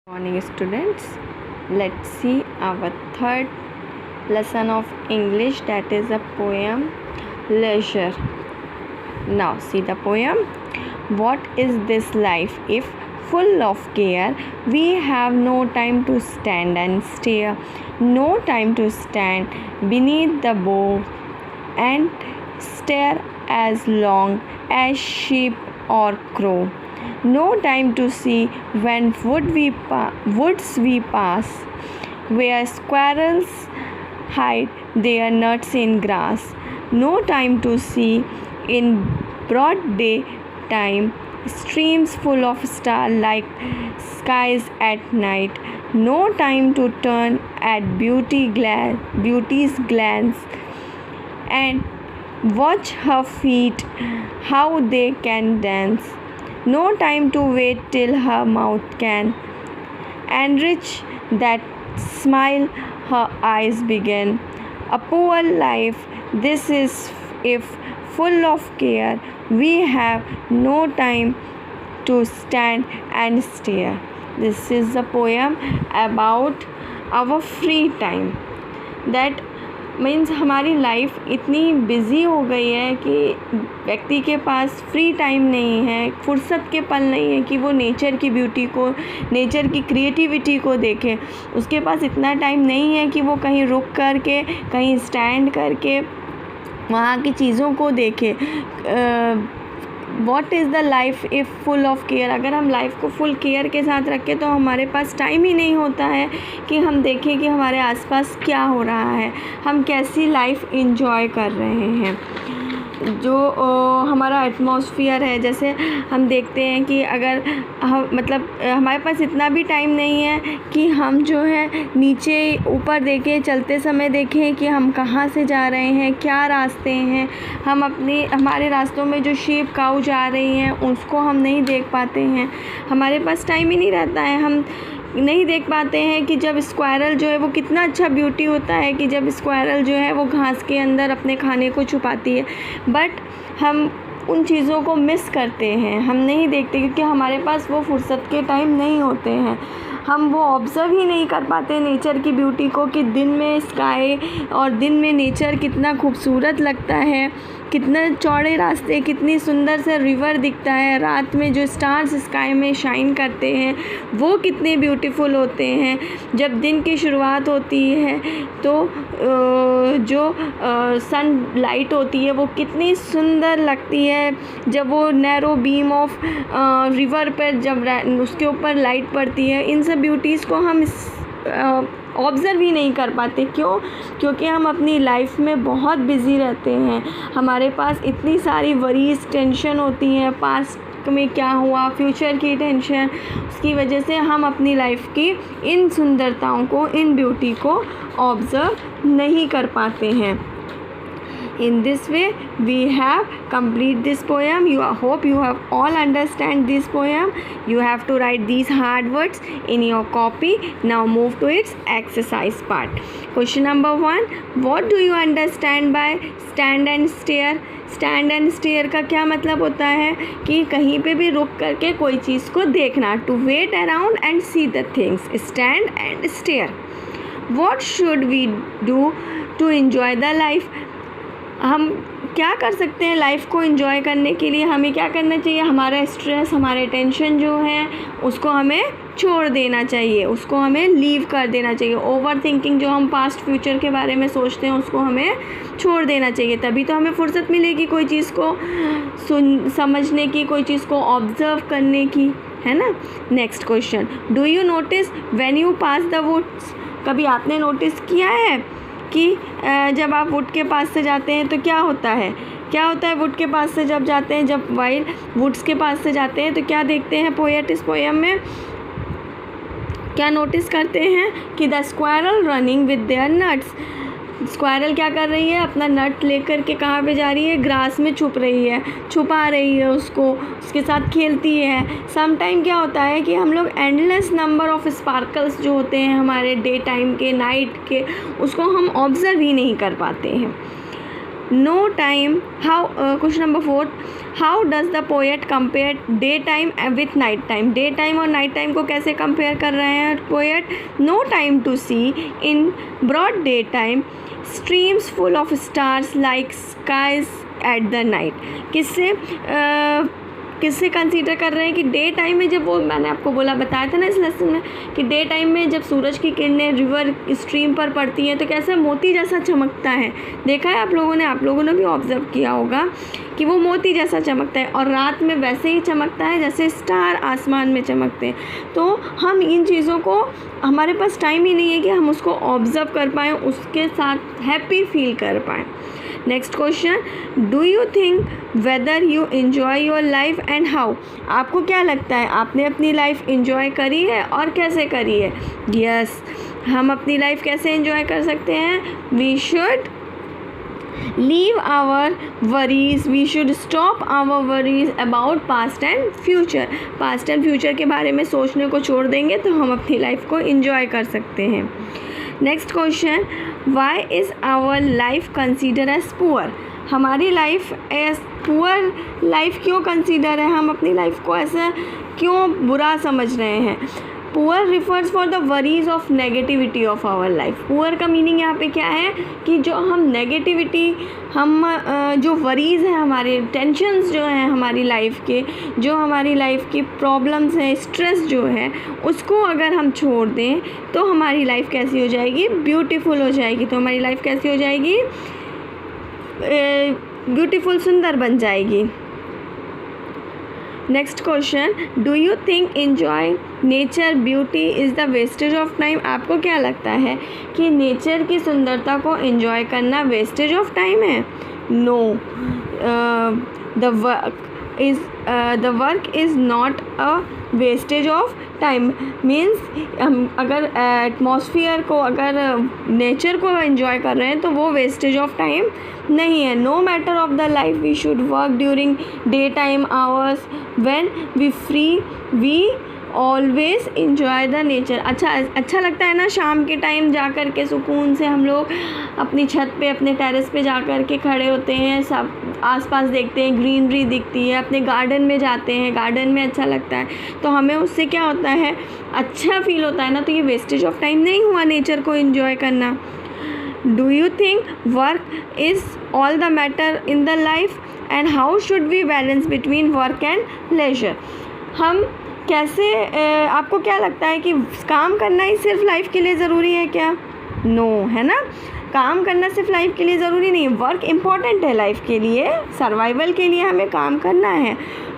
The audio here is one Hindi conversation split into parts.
Morning students, let's see our third lesson of English, that is a poem Leisure. Now see the poem. What is this life if full of care? We have no time to stand and stare, no time to stand beneath the bough and stare as long as sheep or crow. No time to see when woods we pass, where squirrels hide their nuts in grass. No time to see in broad daytime streams full of starlight skies at night. No time to turn at beauty's glance and watch her feet how they can dance. No time to wait till her mouth can enrich that smile her eyes begin. A poor life this is if full of care we have no time to stand and stare. This is a poem about our free time. That means हमारी लाइफ इतनी बिज़ी हो गई है कि व्यक्ति के पास फ्री टाइम नहीं है, फुर्सत के पल नहीं है कि वो नेचर की ब्यूटी को, नेचर की क्रिएटिविटी को देखे। उसके पास इतना टाइम नहीं है कि वो कहीं रुक कर के, कहीं स्टैंड करके वहाँ की चीज़ों को देखे। What is the life if full of care? अगर हम लाइफ को फुल केयर के साथ रखें तो हमारे पास टाइम ही नहीं होता है कि हम देखें कि हमारे आसपास क्या हो रहा है, हम कैसी लाइफ एंजॉय कर रहे हैं। जो हमारा एटमॉस्फेयर है, जैसे हम देखते हैं कि अगर हमारे पास इतना भी टाइम नहीं है कि हम जो है नीचे ऊपर देखें, चलते समय देखें कि हम कहाँ से जा रहे हैं, क्या रास्ते हैं। हम हमारे रास्तों में जो शीप काऊ जा रही हैं उसको हम नहीं देख पाते हैं। हमारे पास टाइम ही नहीं रहता है। हम नहीं देख पाते हैं कि जब स्क्वायरल जो है वो कितना अच्छा ब्यूटी होता है कि जब स्क्वायरल जो है वो घास के अंदर अपने खाने को छुपाती है, बट हम उन चीज़ों को मिस करते हैं, हम नहीं देखते क्योंकि हमारे पास वो फुर्सत के टाइम नहीं होते हैं। हम वो ऑब्ज़र्व ही नहीं कर पाते नेचर की ब्यूटी को कि दिन में स्काई और दिन में नेचर कितना खूबसूरत लगता है, कितने चौड़े रास्ते, कितनी सुंदर से रिवर दिखता है, रात में जो स्टार्स स्काई में शाइन करते हैं वो कितने ब्यूटीफुल होते हैं। जब दिन की शुरुआत होती है तो जो सन लाइट होती है वो कितनी सुंदर लगती है। जब वो नैरो बीम ऑफ रिवर पर जब उसके ऊपर लाइट पड़ती है, इन सब ब्यूटीज़ को हम ऑब्ज़र्व ही नहीं कर पाते। क्योंकि हम अपनी लाइफ में बहुत बिज़ी रहते हैं। हमारे पास इतनी सारी वरीज, टेंशन होती हैं, पास्ट में क्या हुआ, फ्यूचर की टेंशन, उसकी वजह से हम अपनी लाइफ की इन सुंदरताओं को, इन ब्यूटी को ऑब्ज़र्व नहीं कर पाते हैं। In this way we have complete this poem. Hope you have all understand this poem. You have to write these hard words in your copy. Now move to its exercise part. Question number 1. What do you understand by stand and stare? Stand and stare का क्या मतलब होता है कि कहीं पे भी रुक करके कोई चीज़ को देखना। To wait around and see the things, stand and stare. What should we do to enjoy the life? हम क्या कर सकते हैं लाइफ को एंजॉय करने के लिए? हमें क्या करना चाहिए? हमारा स्ट्रेस, हमारे टेंशन जो है उसको हमें छोड़ देना चाहिए, उसको हमें लीव कर देना चाहिए। ओवर थिंकिंग, जो हम पास्ट फ्यूचर के बारे में सोचते हैं, उसको हमें छोड़ देना चाहिए। तभी तो हमें फुर्सत मिलेगी कोई चीज़ को समझने की, कोई चीज़ को ऑब्ज़र्व करने की, है ना। Next question, do you notice when you pass the woods? कभी आपने नोटिस किया है कि जब आप वुड के पास से जाते हैं तो क्या होता है वुड के पास से जब जाते हैं, जब वाइल्ड वुड्स के पास से जाते हैं तो क्या देखते हैं पोएट इस पोएम में? क्या नोटिस करते हैं कि the squirrel running with their nuts. Squirrel क्या कर रही है? अपना नट लेकर के कहाँ पे जा रही है? ग्रास में छुपा रही है उसको, उसके साथ खेलती है। सम टाइम क्या होता है कि हम लोग एंडलेस नंबर ऑफ स्पार्कल्स जो होते हैं हमारे डे टाइम के, नाइट के, उसको हम ऑब्ज़र्व ही नहीं कर पाते हैं। No time how question number 4, how does the poet compare day time with night time? Day time और नाइट टाइम को कैसे कंपेयर कर रहे हैं poet? No time to see in broad day time, streams full of stars like skies at the night. किससे कंसीडर कर रहे हैं कि डे टाइम में, जब वो मैंने आपको बताया था ना इस लेसन में कि डे टाइम में जब सूरज की किरणें रिवर स्ट्रीम पर पड़ती हैं तो कैसे मोती जैसा चमकता है। देखा है आप लोगों ने भी ऑब्ज़र्व किया होगा कि वो मोती जैसा चमकता है, और रात में वैसे ही चमकता है जैसे स्टार आसमान में चमकते हैं। तो हम इन चीज़ों को, हमारे पास टाइम ही नहीं है कि हम उसको ऑब्ज़र्व कर पाएँ, उसके साथ हैप्पी फील कर पाएँ। Next question, do you think whether you enjoy your life and how? आपको क्या लगता है, आपने अपनी लाइफ इन्जॉय करी है और कैसे करी है? यस, हम अपनी लाइफ कैसे इन्जॉय कर सकते हैं? We should leave our worries, we should stop our worries about past and future. Past and future के बारे में सोचने को छोड़ देंगे तो हम अपनी लाइफ को इन्जॉय कर सकते हैं। Next question, why is our life consider as poor? हमारी लाइफ एज पुअर लाइफ क्यों कंसीडर है? हम अपनी लाइफ को ऐसा क्यों बुरा समझ रहे हैं? Poor refers for the worries of negativity of our life. Poor का मीनिंग यहाँ पे क्या है कि जो हम नेगेटिविटी, हम जो वरीज़ हैं, हमारे टेंशन्स जो हैं हमारी लाइफ के, जो हमारी लाइफ की प्रॉब्लम्स हैं, स्ट्रेस जो है, उसको अगर हम छोड़ दें तो हमारी लाइफ कैसी हो जाएगी? ब्यूटीफुल हो जाएगी। तो हमारी लाइफ कैसी हो जाएगी? ब्यूटीफुल, सुंदर बन जाएगी। Next question, do you think enjoy nature beauty is the wastage of time? आपको क्या लगता है कि नेचर की सुंदरता को एन्जॉय करना वेस्टेज ऑफ टाइम है? No, the work is not a wastage of time. Means हम अगर एटमॉस्फेयर को, अगर नेचर को एंजॉय कर रहे हैं तो वो वेस्टेज ऑफ टाइम नहीं है। No matter of the life we should work during day time hours, when we free we always enjoy the nature. अच्छा लगता है ना शाम के टाइम जा कर के सुकून से हम लोग अपनी छत पे, अपने टेरेस पे जा कर के खड़े होते हैं, सब आसपास देखते हैं, ग्रीनरी दिखती है, अपने गार्डन में जाते हैं, गार्डन में अच्छा लगता है, तो हमें उससे क्या होता है? अच्छा फील होता है ना। तो ये वेस्टेज ऑफ टाइम नहीं हुआ नेचर को एंजॉय करना। Do you think work is all the matter in the life and how should we balance between work and leisure? हम कैसे, आपको क्या लगता है कि काम करना ही सिर्फ लाइफ के लिए ज़रूरी है क्या? नो, है ना। काम करना सिर्फ लाइफ के लिए ज़रूरी नहीं है। वर्क इम्पॉर्टेंट है लाइफ के लिए, सर्वाइवल के लिए हमें काम करना है,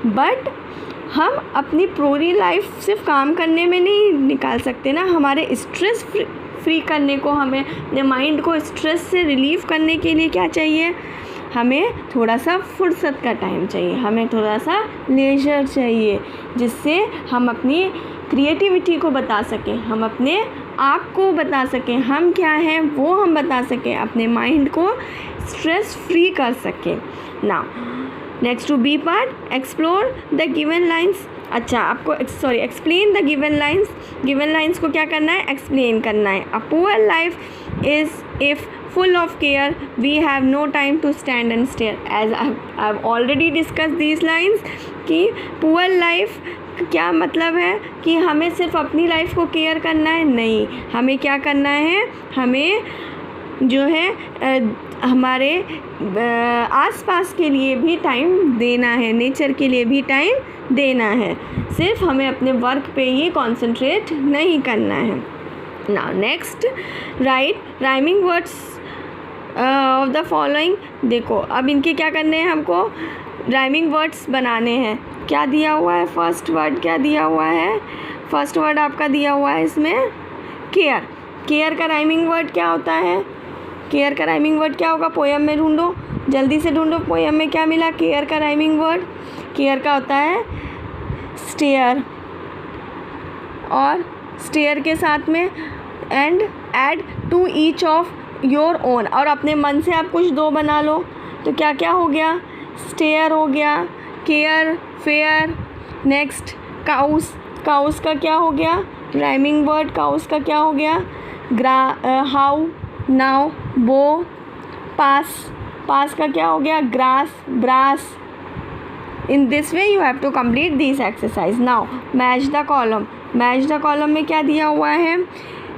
बट हम अपनी पूरी लाइफ सिर्फ काम करने में नहीं निकाल सकते ना। हमारे स्ट्रेस फ्री करने को, हमें अपने माइंड को स्ट्रेस से रिलीव करने के लिए क्या चाहिए? हमें थोड़ा सा फुर्सत का टाइम चाहिए, हमें थोड़ा सा लेजर चाहिए, जिससे हम अपनी क्रिएटिविटी को बता सकें, हम अपने आप को बता सकें, हम क्या हैं वो हम बता सकें, अपने माइंड को स्ट्रेस फ्री कर सकें। Now next to be part, explore the given lines. अच्छा, आपको explain the given lines. Given lines को क्या करना है? एक्सप्लेन करना है। A poor life is if full of care, we have no time to stand and stare. As I've already discussed these lines कि poor life क्या मतलब है कि हमें सिर्फ अपनी लाइफ को केयर करना है, नहीं, हमें क्या करना है? हमें जो है हमारे आसपास के लिए भी टाइम देना है, नेचर के लिए भी टाइम देना है, सिर्फ हमें अपने वर्क पे ही कॉन्सेंट्रेट नहीं करना है। Now next, right rhyming words of the following. देखो अब इनके क्या करने हैं, हमको राइमिंग वर्ड्स बनाने हैं। क्या दिया हुआ है? फर्स्ट वर्ड क्या दिया हुआ है? फर्स्ट वर्ड आपका दिया हुआ है इसमें केयर। केयर का राइमिंग वर्ड क्या होता है? केयर का राइमिंग वर्ड क्या होगा? पोएम में ढूंढो, जल्दी से ढूंढो, पोएम में क्या मिला? केयर का राइमिंग वर्ड, केयर का होता है स्टेयर, और स्टेयर के साथ में and add to each of your own, और अपने मन से आप कुछ दो बना लो, तो क्या क्या हो गया? स्टेयर हो गया, care, fair. Next cows, cows का क्या हो गया? राइमिंग वर्ड काउस का क्या हो गया? हाउ, नाउ, बो, पास, पास का क्या हो गया, grass, brass. In this way you have to complete this exercise. Now match the column. Match the column में क्या दिया हुआ है,